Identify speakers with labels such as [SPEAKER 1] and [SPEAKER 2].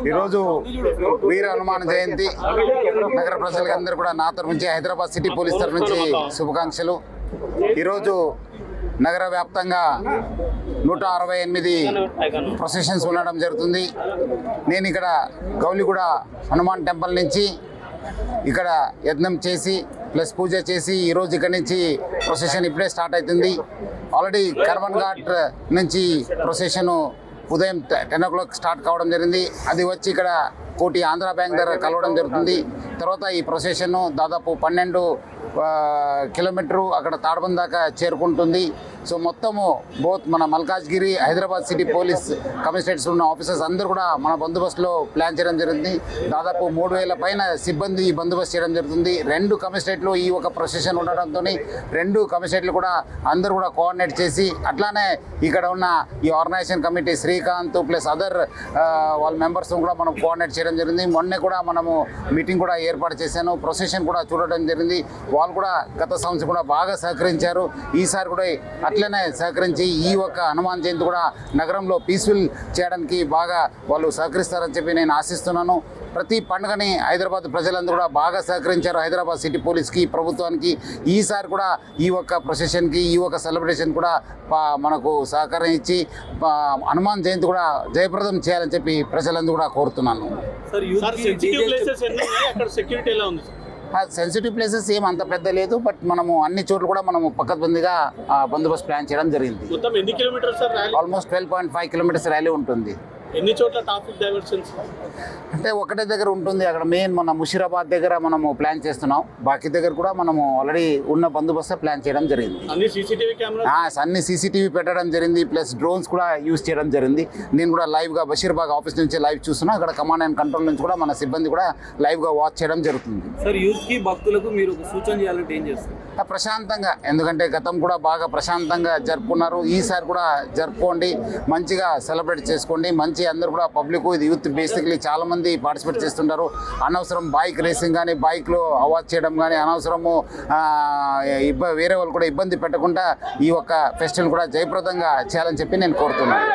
[SPEAKER 1] ఈరోజు వీర హనుమాన్ జయంతి నగర ప్రజలకి అందరూ కూడా నా తరఫు నుంచి హైదరాబాద్ సిటీ పోలీస్ తరఫు నుంచి శుభాకాంక్షలు. ఈరోజు నగర వ్యాప్తంగా 168 ప్రొసెషన్స్ ఉండడం జరుగుతుంది. నేను ఇక్కడ గౌలిగూడ హనుమాన్ టెంపుల్ నుంచి ఇక్కడ యజ్ఞం చేసి ప్లస్ పూజ చేసి ఈరోజు ఇక్కడ నుంచి ప్రొసెషన్ ఇప్పుడే స్టార్ట్ అవుతుంది. ఆల్రెడీ కర్మన్ ఘాట్ నుంచి ప్రొసెషన్ ఉదయం 10 o'clock స్టార్ట్ కావడం జరిగింది. అది వచ్చి ఇక్కడ కోటి ఆంధ్ర బ్యాంక్ దగ్గర కలవడం జరుగుతుంది. తర్వాత ఈ ప్రొసెషన్ దాదాపు 12 కిలోమీటరు అక్కడ తాడబంద్ దాకా చేరుకుంటుంది. సో మొత్తము బోత్ మన Malkajgiri Hyderabad city police commissionerates ఉన్న ఆఫీసర్స్ అందరూ కూడా మన బందోబస్తులో ప్లాన్ చేయడం జరిగింది. దాదాపు 3000 పైన సిబ్బంది బందోబస్తు చేయడం జరుగుతుంది. 2 కమిషనరేట్లు ఈ ఒక ప్రొసెషన్ ఉండడంతో 2 కమిషనరేట్లు కూడా అందరూ కూడా కోఆర్డినేట్ చేసి అట్లానే ఇక్కడ ఉన్న ఈ organisation committee Srikanth plus other వాళ్ళ మెంబర్స్ కూడా మనం కోఆర్డినేట్ చేయడం జరిగింది. మొన్నే కూడా మనము మీటింగ్ కూడా ఏర్పాటు చేశాను. ప్రొసెషన్ కూడా చూడడం జరిగింది. వాళ్ళు కూడా గత సంవత్సరం కూడా బాగా సహకరించారు. ఈసారి కూడా అట్లనే సహకరించి ఈ ఒక్క హనుమాన్ జయంతి కూడా నగరంలో పీస్ఫుల్ చేయడానికి బాగా వాళ్ళు సహకరిస్తారని చెప్పి నేను ఆశిస్తున్నాను. ప్రతి పండుగని హైదరాబాద్ ప్రజలందరూ కూడా బాగా సహకరించారు హైదరాబాద్ సిటీ పోలీస్కి, ప్రభుత్వానికి. ఈసారి కూడా ఈ ఒక్క ప్రొసెషన్కి ఈ ఒక్క సెలబ్రేషన్ కూడా మనకు సహకారం ఇచ్చి హనుమాన్ జయంతి కూడా జయప్రదం చేయాలని చెప్పి ప్రజలందరూ కూడా కోరుతున్నాను. సెన్సిటివ్ ప్లేసెస్ ఏం అంత పెద్ద లేదు, బట్ మనము అన్ని చోట్ల కూడా మనము పక్కబందిగా బందోబస్తు ప్లాన్ చేయడం జరిగింది. ఆల్మోస్ట్ 12.5 కిలోమీటర్స్ ర్యాలీ ఉంటుంది.
[SPEAKER 2] ఎన్ని చోట్ల ట్రాఫిక్ డైవర్షన్స్
[SPEAKER 1] అంటే ఒకటే దగ్గర ఉంటుంది. అక్కడ మెయిన్ మన ముషీరాబాద్ దగ్గర మనము ప్లాన్ చేస్తున్నాం. బాకీ దగ్గర కూడా మనము ఆల్రెడీ ఉన్న బందోబస్తు ప్లాన్ చేయడం జరిగింది. అన్ని సీసీటీవీ పెట్టడం జరిగింది. ప్లస్ డ్రోన్స్ కూడా యూజ్ చేయడం జరిగింది. నేను కూడా లైవ్గా బషీర్బాగ్ ఆఫీస్ నుంచి లైవ్ చూస్తున్నా. అక్కడ కమాండ్ అండ్ కంట్రోల్ నుంచి కూడా మన సిబ్బంది కూడా లైవ్గా వాచ్ చేయడం జరుగుతుంది.
[SPEAKER 2] సార్, యూత్కి భక్తులకు మీరు సూచన చేయాలంటే ఏం చేస్తారు?
[SPEAKER 1] ప్రశాంతంగా, ఎందుకంటే గతం కూడా బాగా ప్రశాంతంగా జరుపుకున్నారు. ఈసారి కూడా జరుపుకోండి, మంచిగా సెలబ్రేట్ చేసుకోండి. మంచి అందరూ కూడా పబ్లిక్ ఇది యూత్ బేసిక్లీ చాలా మంది పార్టిసిపేట్ చేస్తుంటారు. అనవసరం బైక్ రేసింగ్ కానీ బైక్లో అవాజ్ చేయడం కానీ అనవసరము వేరే వాళ్ళు కూడా ఇబ్బంది పెట్టకుండా ఈ ఒక్క ఫెస్టివల్ కూడా జయప్రదంగా చేయాలని చెప్పి నేను కోరుతున్నాను.